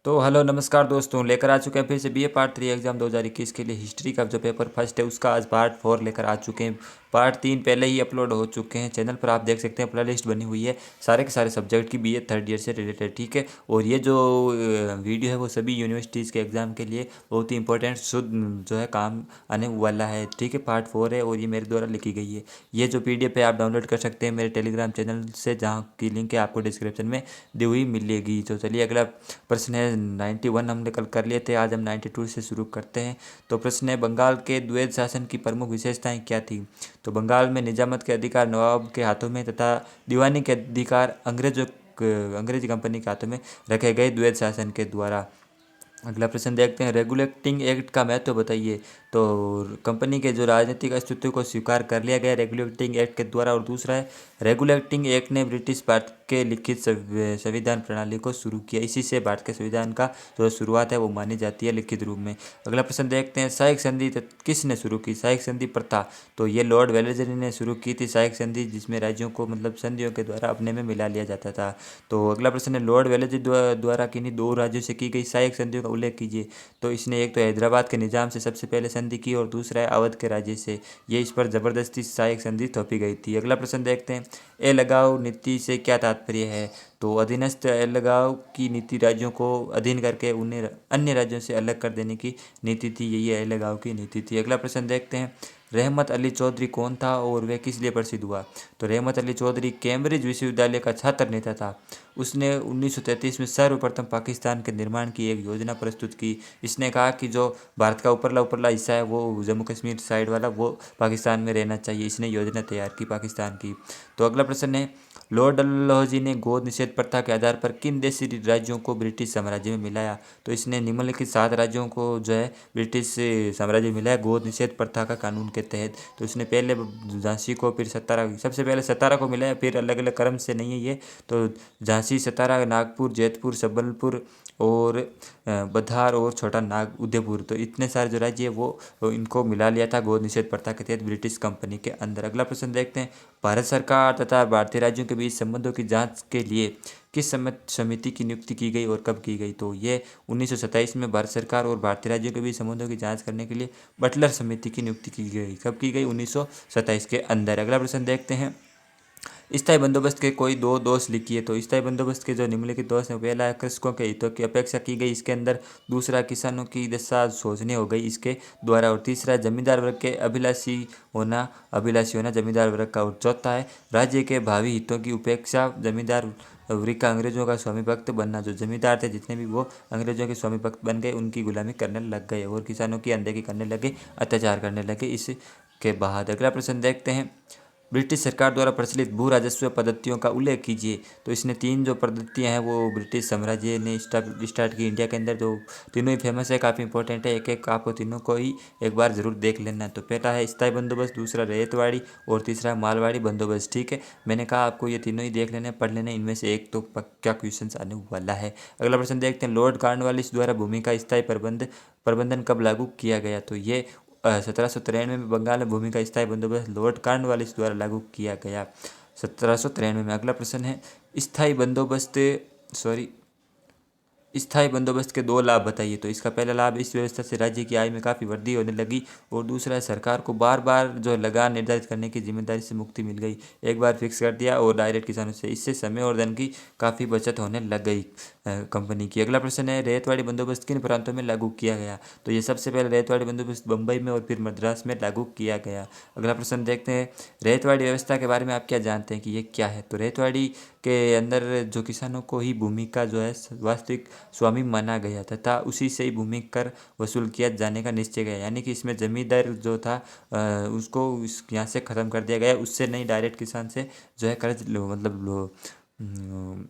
तो हेलो नमस्कार दोस्तों, लेकर आ चुके हैं फिर से बीए पार्ट 3 एग्जाम 2021 के लिए हिस्ट्री का जो पेपर फर्स्ट है उसका आज पार्ट 4 लेकर आ चुके हैं। पार्ट 3 पहले ही अपलोड हो चुके हैं, चैनल पर आप देख सकते हैं, प्ले लिस्ट बनी हुई है सारे के सारे सब्जेक्ट की बीए थर्ड ईयर से रिलेटेड। ठीक है, और ये जो वीडियो है वो सभी यूनिवर्सिटीज़ के एग्ज़ाम के लिए बहुत ही इंपॉर्टेंट शुद्ध जो है काम आने वाला है। ठीक है, पार्ट 4 है और ये मेरे द्वारा लिखी गई है। ये जो PDF है आप डाउनलोड कर सकते हैं मेरे टेलीग्राम चैनल से, जहाँ की लिंक है आपको डिस्क्रिप्शन में दी हुई मिलेगी। तो चलिए अगला प्रश्न है 91 हमने कल कर लिए थे, आज हम 92 से शुरू करते हैं। तो प्रश्न है, बंगाल के द्वैध शासन की प्रमुख विशेषताएं क्या थी? तो बंगाल में निजामत के अधिकार नवाब के हाथों में तथा दीवानी के अधिकार अंग्रेजी कंपनी के हाथों में रखे गए द्वैध शासन के द्वारा। अगला प्रश्न देखते हैं, रेगुलेटिंग एक्ट का महत्व बताइए। तो कंपनी के जो राजनीतिक अस्तित्व को स्वीकार कर लिया गया रेगुलेटिंग एक्ट के द्वारा। और दूसरा है, रेगुलेटिंग एक्ट ने ब्रिटिश भारत के लिखित संविधान प्रणाली को शुरू किया। इसी से भारत के संविधान का जो शुरुआत है वो मानी जाती है लिखित रूप में। अगला प्रश्न देखते हैं, सहायक संधि किसने शुरू की? सहायक संधि प्रथा तो ये लॉर्ड वेलेस्ली ने शुरू की थी सहायक संधि, जिसमें राज्यों को मतलब संधियों के द्वारा अपने में मिला लिया जाता था। तो अगला प्रश्न है, लॉर्ड वेलेस्ली द्वारा किन्हीं दो राज्यों से की गई सहायक संधियों का उल्लेख कीजिए। तो इसने एक तो हैदराबाद के निजाम से सबसे पहले संधि की और दूसरा है अवध के राज्य से। ये इस पर जबरदस्ती सहायक संधि थोपी गई थी। अगला प्रश्न देखते हैं, ए लगाव नीति से क्या तात्पर्य है? तो अधीनस्थ लगाव की नीति राज्यों को अधीन करके उन्हें अन्य राज्यों से अलग कर देने की नीति थी, यही लगाव की नीति थी। अगला प्रश्न देखते हैं, रहमत अली चौधरी कौन था और वह किस लिए प्रसिद्ध हुआ? तो रहमत अली चौधरी कैम्ब्रिज विश्वविद्यालय का छात्र नेता था। उसने 1933 में सर्वप्रथम पाकिस्तान के निर्माण की एक योजना प्रस्तुत की। इसने कहा कि जो भारत का ऊपरला ऊपरला हिस्सा है वो जम्मू कश्मीर साइड वाला वो पाकिस्तान में रहना चाहिए। इसने योजना तैयार की पाकिस्तान की। तो अगला प्रश्न है, लॉर्ड डलहौजी ने गोद निषेध प्रथा के आधार पर किन देशी राज्यों को ब्रिटिश साम्राज्य में मिलाया? तो इसने निम्नलिखित 7 राज्यों को जो है ब्रिटिश साम्राज्य में मिलाया गोद निषेध प्रथा का कानून के तहत। तो इसने पहले झांसी को, फिर सतारा, सबसे पहले सतारा को मिलाया, फिर अलग अलग क्रम से नहीं है ये। तो झांसी, सतारा, नागपुर, जैतपुर, संबलपुर और बधार और छोटा नाग उदयपुर, तो इतने सारे जो राज्य है वो इनको मिला लिया था गोद निषेध प्रथा के तहत ब्रिटिश कंपनी के अंदर। अगला प्रश्न देखते हैं, भारत सरकार तथा भारतीय राज्यों के बीच संबंधों की जांच के लिए किस समिति की नियुक्ति की गई और कब की गई? तो ये 1927 में भारत सरकार और भारतीय राज्यों के बीच संबंधों की जांच करने के लिए बटलर समिति की नियुक्ति की गई। कब की गई? 1927 के अंदर। अगला प्रश्न देखते हैं, स्थायी बंदोबस्त के कोई दो दोष लिखिए। तो स्थायी बंदोबस्त के जो निम्नलिखित दोष हैं, पहला है कृषकों के हितों की अपेक्षा की गई इसके अंदर, दूसरा किसानों की दशा सोचने हो गई इसके द्वारा, और तीसरा है जमींदार वर्ग के अभिलाषी होना जमींदार वर्ग का, और चौथा है राज्य के भावी हितों की उपेक्षा जमींदार वर्ग का अंग्रेजों का स्वामी भक्त बनना। जो जमींदार थे जितने भी वो अंग्रेजों के स्वामी भक्त बन गए, उनकी गुलामी करने लग गए और किसानों की अनदेखी करने लगे, अत्याचार करने लगे। इसके बाद अगला प्रश्न देखते हैं, ब्रिटिश सरकार द्वारा प्रचलित भू राजस्व पद्धतियों का उल्लेख कीजिए। तो इसने 3 जो पद्धतियां हैं वो ब्रिटिश साम्राज्य ने स्टार्ट की इंडिया के अंदर, जो तीनों ही फेमस है, काफ़ी इंपॉर्टेंट है, एक एक आपको तीनों को ही एक बार जरूर देख लेना है। तो पहला है स्थायी बंदोबस्त, दूसरा रैयतवाड़ी और तीसरा मालवाड़ी बंदोबस्त। ठीक है, मैंने कहा आपको ये तीनों ही देख लेने, पढ़ लेने, इनमें से एक तो पक्का क्वेश्चन आने वाला है। अगला प्रश्न देखते हैं, लॉर्ड कॉर्नवालिस द्वारा भूमि का स्थायी प्रबंधन कब लागू किया गया? तो ये 1793 में बंगाल में भूमि का स्थायी बंदोबस्त लॉर्ड कॉर्नवालिस द्वारा लागू किया गया 1793 में। अगला प्रश्न है, स्थायी बंदोबस्त सॉरी स्थायी बंदोबस्त के 2 लाभ बताइए। तो इसका पहला लाभ, इस व्यवस्था से राज्य की आय में काफ़ी वृद्धि होने लगी, और दूसरा है सरकार को बार बार जो लगान निर्धारित करने की जिम्मेदारी से मुक्ति मिल गई, एक बार फिक्स कर दिया और डायरेक्ट किसानों से, इससे समय और धन की काफ़ी बचत होने लग गई कंपनी की। अगला प्रश्न है, रैयतवाड़ी बंदोबस्त किन प्रांतों में लागू किया गया? तो ये सबसे पहले रैयतवाड़ी बंदोबस्त बम्बई में और फिर मद्रास में लागू किया गया। अगला प्रश्न देखते हैं, रैयतवाड़ी व्यवस्था के बारे में आप क्या जानते हैं कि ये क्या है? तो रैयतवाड़ी के अंदर जो किसानों को ही भूमि का जो है वास्तविक स्वामी माना गया तथा उसी से ही भूमि कर वसूल किया जाने का निश्चय गया, यानी कि इसमें जमींदार जो था उसको यहाँ से ख़त्म कर दिया गया, उससे नहीं डायरेक्ट किसान से जो है कर्ज लो मतलब लो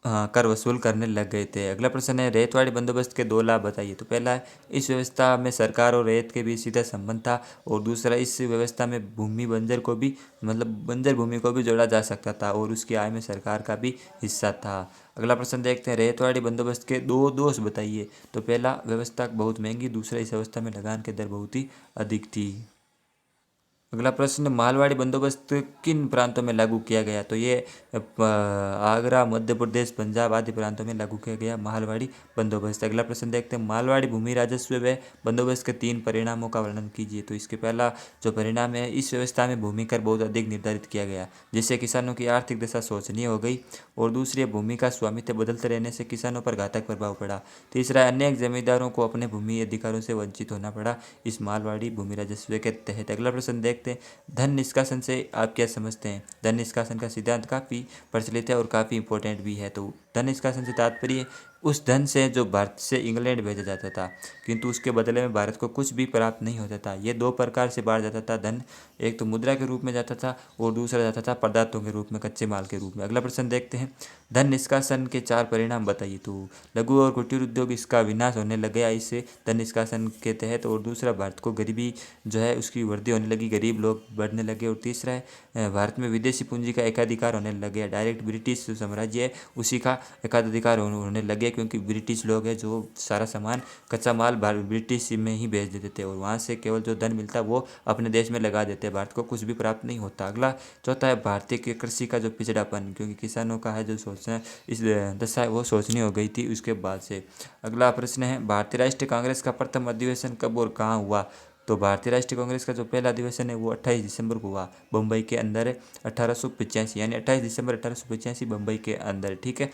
हाँ, कर वसूल करने लग गए थे। अगला प्रश्न है, रैयतवाड़ी बंदोबस्त के 2 लाभ बताइए। तो पहला है, इस व्यवस्था में सरकार और रैयत के बीच सीधा संबंध था, और दूसरा, इस व्यवस्था में भूमि बंजर को भी मतलब बंजर भूमि को भी जोड़ा जा सकता था और उसकी आय में सरकार का भी हिस्सा था। अगला प्रश्न देखते हैं, रैयतवाड़ी बंदोबस्त के 2 दोष बताइए। तो पहला, व्यवस्था बहुत महंगी, दूसरा, इस व्यवस्था में लगान की दर बहुत ही अधिक थी। अगला प्रश्न, मालवाड़ी बंदोबस्त किन प्रांतों में लागू किया गया? तो ये आगरा, मध्य प्रदेश, पंजाब आदि प्रांतों में लागू किया गया मालवाड़ी बंदोबस्त। अगला प्रश्न देखते हैं, मालवाड़ी भूमि राजस्व व बंदोबस्त के 3 परिणामों का वर्णन कीजिए। तो इसके पहला जो परिणाम है, इस व्यवस्था में भूमि कर बहुत अधिक निर्धारित किया गया, जिससे किसानों की आर्थिक दशा शोचनीय हो गई। और दूसरी, भूमि का स्वामित्व बदलते रहने से किसानों पर घातक प्रभाव पड़ा। तीसरा, अनेक जमींदारों को अपने भूमि अधिकारों से वंचित होना पड़ा इस मालवाड़ी भूमि राजस्व के तहत। अगला प्रश्न देखते हैं, धन निष्कासन से आप क्या समझते हैं? धन निष्कासन का सिद्धांत काफ़ी प्रचलित है और काफ़ी इंपॉर्टेंट भी है। तो धन निष्कासन से तात्पर्य उस धन से जो भारत से इंग्लैंड भेजा जाता था, किंतु उसके बदले में भारत को कुछ भी प्राप्त नहीं होता था। ये 2 प्रकार से बांटा जाता था धन, एक तो मुद्रा के रूप में जाता था और दूसरा जाता था पदार्थों के रूप में, कच्चे माल के रूप में। अगला प्रश्न देखते हैं, धन निष्कासन के 4 परिणाम बताइए। तो लघु और कुटीर उद्योग इसका विनाश होने लग गया इससे धन निष्कासन के तहत। और दूसरा, भारत को गरीबी जो है उसकी वृद्धि होने लगी, गरीब लोग बढ़ने लगे। और तीसरा है, भारत में विदेशी पूंजी का एकाधिकार होने लग गया, डायरेक्ट ब्रिटिश साम्राज्य है उसी का एकाधिकार होने लगे, क्योंकि ब्रिटिश लोग हैं जो सारा सामान, कच्चा माल ब्रिटिश में ही भेज देते थे और वहाँ से केवल जो धन मिलता वो अपने देश में लगा देते, भारत को कुछ भी प्राप्त नहीं होता। अगला चौथा है, भारतीय के कृषि का जो पिछड़ापन, क्योंकि किसानों का है जो सोचना इस दशा वो सोचनी हो गई थी उसके बाद से। अगला प्रश्न है, भारतीय राष्ट्रीय कांग्रेस का प्रथम अधिवेशन कब और कहाँ हुआ? तो भारतीय राष्ट्रीय कांग्रेस का जो पहला अधिवेशन है वो 28 दिसंबर को हुआ मुंबई के अंदर, 1885, यानी 28 दिसंबर 1885 मुंबई के अंदर। ठीक है।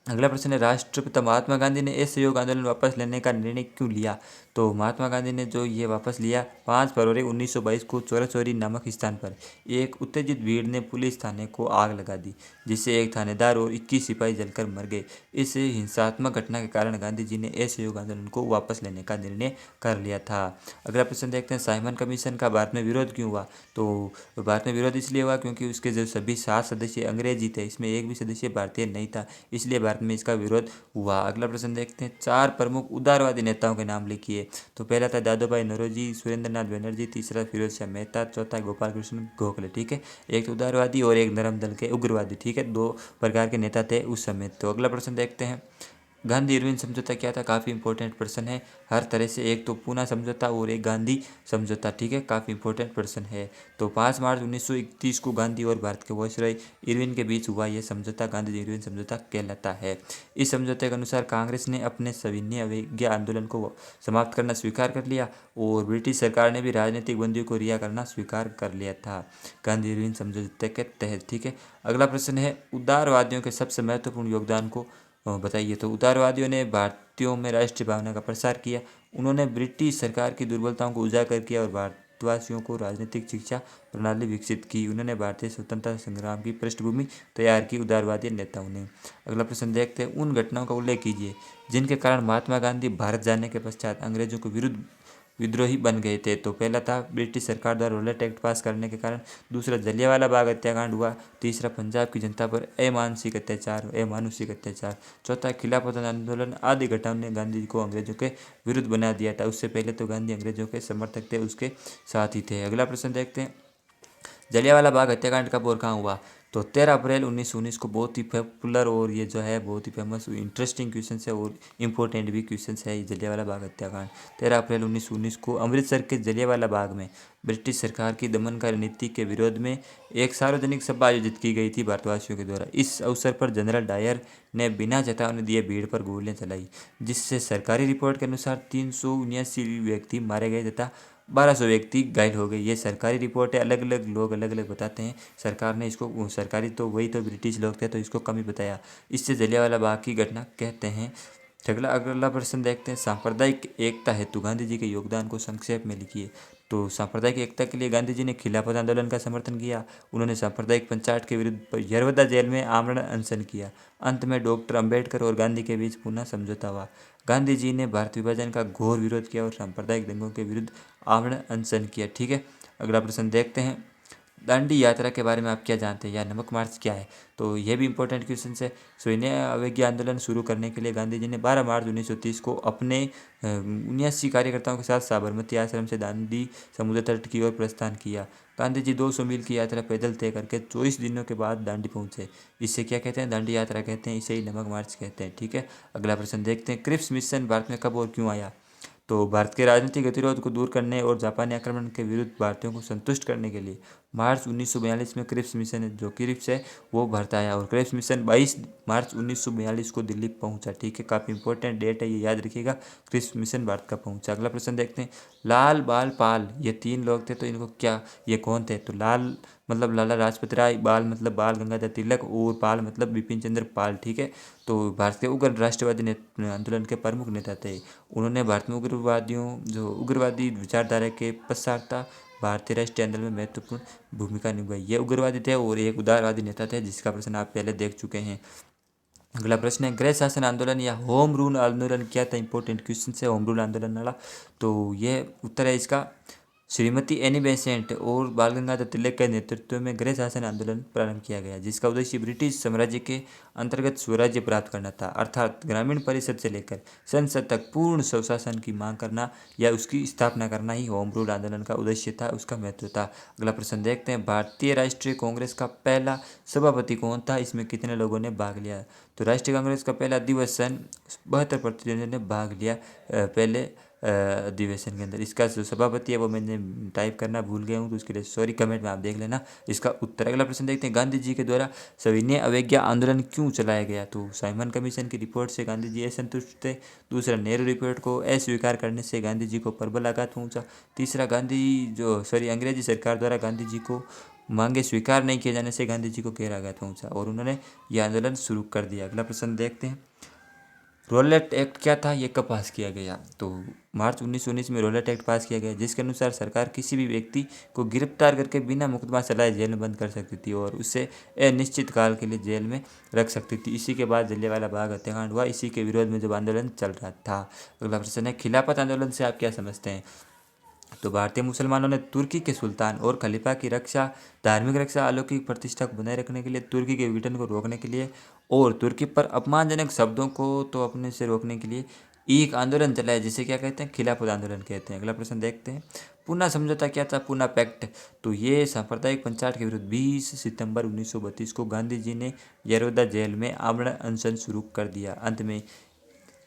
अगला प्रश्न है, राष्ट्रपिता महात्मा गांधी ने असहयोग आंदोलन वापस लेने का निर्णय क्यों लिया? तो महात्मा गांधी ने जो ये वापस लिया, 5 फरवरी 1922 को चोरा चौरी नामक स्थान पर एक उत्तेजित भीड़ ने पुलिस थाने को आग लगा दी, जिससे एक थानेदार और 21 सिपाही जलकर मर गए। इस हिंसात्मक घटना के कारण गांधी जी ने असहयोग आंदोलन को वापस लेने का निर्णय कर लिया था। अगला प्रश्न देखते हैं, साइमन कमीशन का भारत में विरोध क्यों हुआ? तो भारत में विरोध इसलिए हुआ क्योंकि उसके जो सभी 7 सदस्य अंग्रेजी थे, इसमें एक भी सदस्य भारतीय नहीं था, इसलिए भारत में इसका विरोध हुआ। अगला प्रश्न देखते हैं, 4 प्रमुख उदारवादी नेताओं के नाम लिखिए। तो पहला था दादू भाई नौरोजी, सुरेंद्रनाथ बनर्जी, तीसरा फिरोज शाह मेहता, चौथा गोपाल कृष्ण गोखले। ठीक है। एक तो उदारवादी और एक नरम दल के उग्रवादी। ठीक है, 2 प्रकार के नेता थे उस समय। तो अगला प्रश्न देखते हैं, गांधी इरविन समझौता क्या था? काफ़ी इंपॉर्टेंट प्रश्न है हर तरह से, एक तो पूना समझौता और एक गांधी समझौता। ठीक है, काफ़ी इंपॉर्टेंट प्रश्न है। तो 5 मार्च 1931 को गांधी और भारत के वायसराय इरविन के बीच हुआ यह समझौता गांधी इरविन समझौता कहलाता है। इस समझौते के अनुसार कांग्रेस ने अपने सविनय अवज्ञा आंदोलन को समाप्त करना स्वीकार कर लिया और ब्रिटिश सरकार ने भी राजनीतिक बंदियों को रिहा करना स्वीकार कर लिया था गांधी इरविन समझौते के तहत। ठीक है। अगला प्रश्न है, उदारवादियों के सबसे महत्वपूर्ण योगदान को बताइए। तो उदारवादियों ने भारतीयों में राष्ट्रीय भावना का प्रसार किया, उन्होंने ब्रिटिश सरकार की दुर्बलताओं को उजागर किया और भारतवासियों को राजनीतिक शिक्षा प्रणाली विकसित की, उन्होंने भारतीय स्वतंत्रता संग्राम की पृष्ठभूमि तैयार की उदारवादी नेताओं ने। अगला प्रश्न देखते हैं, उन घटनाओं का उल्लेख कीजिए जिनके कारण महात्मा गांधी भारत जाने के पश्चात अंग्रेजों के विरुद्ध विद्रोही बन गए थे। तो पहला था ब्रिटिश सरकार द्वारा रॉलेट एक्ट पास करने के कारण, दूसरा जलियांवाला बाग हत्याकांड हुआ, तीसरा पंजाब की जनता पर अमानुषिक अत्याचार, चौथा खिलाफत आंदोलन आदि घटनाओं ने गांधी जी को अंग्रेजों के विरुद्ध बना दिया था। उससे पहले तो गांधी अंग्रेजों के समर्थक थे, उसके साथ ही थे। अगला प्रश्न देखते हैं, जलियांवाला बाग हत्याकांड कब और कहाँ हुआ? तो 13 अप्रैल 1919 को। बहुत ही पॉपुलर और ये जो है बहुत ही फेमस इंटरेस्टिंग क्वेश्चन है और इम्पोर्टेंट भी क्वेश्चन है ये जलियांवाला बाग हत्याकांड। 13 अप्रैल 1919 को अमृतसर के जलियांवाला बाग में ब्रिटिश सरकार की दमनकारी नीति के विरोध में एक सार्वजनिक सभा आयोजित की गई थी भारतवासियों के द्वारा। इस अवसर पर जनरल डायर ने बिना चेतावनी दिए भीड़ पर गोलियां चलाई, जिससे सरकारी रिपोर्ट के अनुसार 379 व्यक्ति मारे गए तथा 1200 व्यक्ति घायल हो गए। ये सरकारी रिपोर्ट है, अलग अलग लोग अलग अलग बताते हैं। सरकार ने इसको, सरकारी तो वही तो ब्रिटिश लोग थे तो इसको कम ही बताया, इससे जलियांवाला बाग की घटना कहते हैं। अगला प्रश्न देखते हैं, सांप्रदायिक एकता हेतु गांधी जी के योगदान को संक्षेप में लिखिए। तो सांप्रदायिक एकता के लिए गांधी जी ने खिलाफत आंदोलन का समर्थन किया, उन्होंने सांप्रदायिक पंचायत के विरुद्ध यरवदा जेल में आमरण अनशन किया। अंत में डॉक्टर अंबेडकर और गांधी के बीच पुनः समझौता हुआ। गांधी जी ने भारत विभाजन का घोर विरोध किया और सांप्रदायिक दंगों के विरुद्ध आमरण अनशन किया। ठीक है। अगला प्रश्न देखते हैं, दांडी यात्रा के बारे में आप क्या जानते हैं या नमक मार्च क्या है? तो ये भी इंपॉर्टेंट क्वेश्चन है। सविनय अवज्ञा आंदोलन शुरू करने के लिए गांधी जी ने 12 मार्च 1930 को अपने 79 कार्यकर्ताओं के साथ साबरमती आश्रम से दांडी समुद्र तट की ओर प्रस्थान किया। गांधी जी 200 मील की यात्रा पैदल तय करके 24 दिनों के बाद दांडी पहुंचे। इसे क्या कहते हैं? दांडी यात्रा कहते हैं, इसे ही नमक मार्च कहते हैं। ठीक है। अगला प्रश्न देखते हैं, क्रिप्स मिशन भारत में कब और क्यों आया? तो भारत के राजनीतिक गतिरोध को दूर करने और जापानी आक्रमण के विरुद्ध भारतीयों को संतुष्ट करने के लिए मार्च 1942 में क्रिप्स मिशन जो क्रिप्स है वो भारत आया और क्रिप्स मिशन 22 मार्च 1942 को दिल्ली पहुंचा। ठीक है, काफ़ी इंपॉर्टेंट डेट है, ये याद रखिएगा। क्रिप्स मिशन भारत का पहुंचा। अगला प्रश्न देखते हैं। लाल बाल पाल ये 3 लोग थे, तो इनको क्या, ये कौन थे? तो लाल मतलब लाला लाजपत राय, बाल मतलब बाल गंगाधर तिलक और पाल मतलब बिपिन चंद्र पाल। ठीक है, तो भारत के उग्र राष्ट्रवादी आंदोलन के प्रमुख नेता थे। उन्होंने भारत में उग्रवादियों जो उग्रवादी विचारधारा के पश्चाता भारतीय राष्ट्रीय आंदोलन में महत्वपूर्ण भूमिका निभाई। ये उग्रवादी थे और एक उदारवादी नेता थे, जिसका प्रश्न आप पहले देख चुके हैं। अगला प्रश्न है, गृह शासन आंदोलन या होम रूल आंदोलन क्या था? इंपॉर्टेंट क्वेश्चन है होम रूल आंदोलन वाला। तो ये उत्तर है इसका श्रीमती एनी बेसेंट और बाल गंगाधर तिलक के नेतृत्व में गृह शासन आंदोलन प्रारंभ किया गया, जिसका उद्देश्य ब्रिटिश साम्राज्य के अंतर्गत स्वराज्य प्राप्त करना था, अर्थात ग्रामीण परिषद से लेकर संसद तक पूर्ण स्वशासन की मांग करना या उसकी स्थापना करना ही होम रूल आंदोलन का उद्देश्य था, उसका महत्व था। अगला प्रश्न देखते हैं। भारतीय राष्ट्रीय कांग्रेस का पहला सभापति कौन था? इसमें कितने लोगों ने भाग लिया? तो राष्ट्रीय कांग्रेस का पहला अधिवेशन 72 प्रतिनिधियों ने भाग लिया पहले अधिवेशन के अंदर। इसका जो सभापति है वो मैंने टाइप करना भूल गया हूँ, तो उसके लिए सॉरी, कमेंट में आप देख लेना इसका उत्तर। अगला प्रश्न देखते हैं। गांधी जी के द्वारा सविनय अवज्ञा आंदोलन क्यों चलाया गया? तो साइमन कमीशन की रिपोर्ट से गांधी जी असंतुष्ट थे। दूसरा, नेहरू रिपोर्ट को अस्वीकार करने से गांधी जी को प्रबल आघात पहुंचा। तीसरा, अंग्रेजी सरकार द्वारा गांधी जी को मांगे स्वीकार नहीं किए जाने से गांधी जी को गहरा आघात पहुंचा और उन्होंने यह आंदोलन शुरू कर दिया। अगला प्रश्न देखते हैं। रोलेट एक्ट क्या था? ये कब पास किया गया? तो मार्च 1919 में रोलेट एक्ट पास किया गया, जिसके अनुसार सरकार किसी भी व्यक्ति को गिरफ्तार करके बिना मुकदमा चलाए जेल में बंद कर सकती थी और उसे अनिश्चित काल के लिए जेल में रख सकती थी। इसी के बाद जलियांवाला बाग हत्याकांड हुआ, इसी के विरोध में जब आंदोलन चल रहा था। अगला प्रश्न है, खिलाफत आंदोलन से आप क्या समझते हैं? तो भारतीय मुसलमानों ने तुर्की के सुल्तान और खलीफा की रक्षा, धार्मिक रक्षा, अलौकिक प्रतिष्ठा को बनाए रखने के लिए, तुर्की के विघटन को रोकने के लिए और तुर्की पर अपमानजनक शब्दों को तो अपने से रोकने के लिए एक आंदोलन चलाया, जिसे क्या कहते हैं? खिलाफत आंदोलन कहते हैं। अगला प्रश्न देखते हैं। पूना समझौता क्या था? पूना पैक्ट, तो ये सांप्रदायिक पंचायत के विरुद्ध 20 सितंबर 1932 को गांधी जी ने यरोदा जेल में आमरण अनशन शुरू कर दिया। अंत में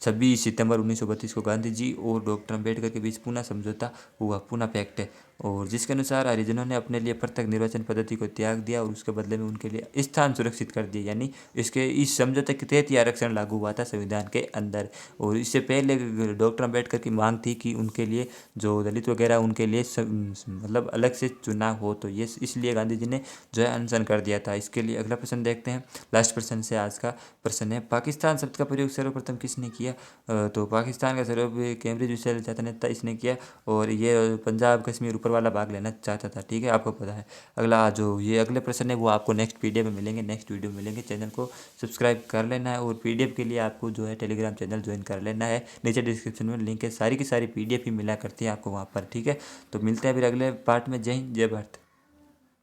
26 सितंबर 1932 को गांधी जी और डॉक्टर अम्बेडकर के बीच पूना समझौता हुआ, पूना पैक्ट, और जिसके अनुसार हरिजनों ने अपने लिए प्रत्यक्ष निर्वाचन पद्धति को त्याग दिया और उसके बदले में उनके लिए स्थान सुरक्षित कर दिए। यानी इस समझौते के तहत ही आरक्षण लागू हुआ था संविधान के अंदर। और इससे पहले डॉक्टर अम्बेडकर की मांग थी कि उनके लिए जो दलित वगैरह उनके लिए मतलब अलग से चुनाव हो, तो ये इसलिए गांधी जी ने जो है अनशन कर दिया था। इसके लिए अगला प्रश्न देखते हैं। लास्ट प्रश्न से आज का प्रश्न है, पाकिस्तान शब्द का प्रयोग सर्वप्रथम किसने किया? तो पाकिस्तान का सर्वोपरि कैम्ब्रिज विश्वविद्यालय चाहता नेता इसने किया और ये पंजाब कश्मीर ऊपर वाला भाग लेना चाहता था। ठीक है, आपको पता है। अगला जो ये अगले प्रश्न है वो आपको नेक्स्ट पीडीएफ में मिलेंगे, नेक्स्ट वीडियो में मिलेंगे। चैनल को सब्सक्राइब कर लेना है और पीडीएफ के लिए आपको जो है टेलीग्राम चैनल ज्वाइन कर लेना है। नीचे डिस्क्रिप्शन में लिंक है, सारी की सारी पीडीएफ ही मिला करती है आपको वहाँ पर। ठीक है, तो मिलते हैं फिर अगले पार्ट में। जय हिंद, जय भारत।